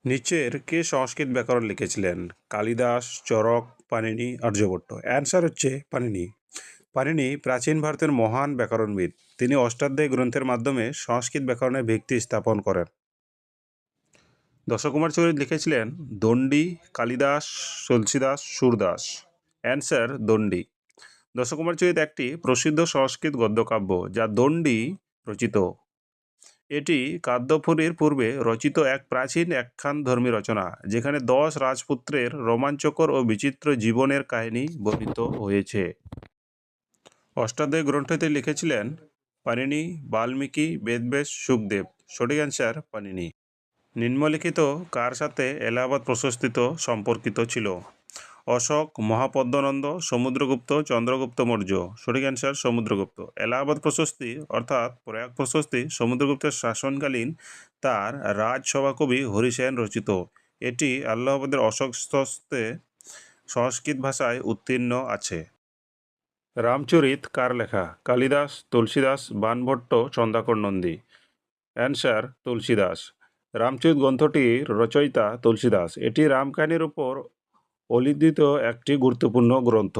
নিচের কে সংস্কৃত ব্যাকরণ লিখেছিলেন? কালিদাস, চরক, পাণিনি, আর্যভট্ট। অ্যান্সার হচ্ছে পাণিনি। পাণিনি প্রাচীন ভারতের মহান ব্যাকরণবিদ। তিনি অষ্টাধ্যায়ী গ্রন্থের মাধ্যমে সংস্কৃত ব্যাকরণের ভিত্তি স্থাপন করেন। দশকুমার চরিত লিখেছিলেন দণ্ডী, কালিদাস, তুলসীদাস, সুরদাস। অ্যান্সার দণ্ডী। দশকুমার চরিত একটি প্রসিদ্ধ সংস্কৃত গদ্যকাব্য যা দণ্ডী রচিত। এটি কাদ্যপুরীর পূর্বে রচিত এক প্রাচীন একখানধর্মী রচনা, যেখানে 10 রাজপুত্রের রোমাঞ্চকর ও বিচিত্র জীবনের কাহিনী বর্ণিত হয়েছে। অষ্টাধ্যায়ী গ্রন্থটি লিখেছিলেন পাণিনি, বাল্মীকি, বেদব্যাস, শুকদেব। সঠিক অ্যান্সার পাণিনি। নিম্নলিখিত কার সাথে এলাহাবাদ প্রশস্তিত সম্পর্কিত ছিল? অশোক, মহাপদ্মনন্দ, সমুদ্রগুপ্ত, চন্দ্রগুপ্ত মৌর্য। সঠিক অ্যান্সার সমুদ্রগুপ্ত। এলাহাবাদ প্রশস্তি অর্থাৎ প্রয়াগ প্রশস্তি সমুদ্রগুপ্তের শাসনকালীন তার রাজসভা কবি হরিসেন রচিত। এটি আল্লাহাবাদের অশোক স্তরে সংস্কৃত ভাষায় উত্তীর্ণ আছে। রামচরিত কার লেখা? কালিদাস, তুলসীদাস, বাণভট্ট, চন্দ্রাকর নন্দী। অ্যান্সার তুলসীদাস। রামচরিত গ্রন্থটির রচয়িতা তুলসীদাস। এটি রামকাহিনীর উপর অলিখিত একটি গুরুত্বপূর্ণ গ্রন্থ।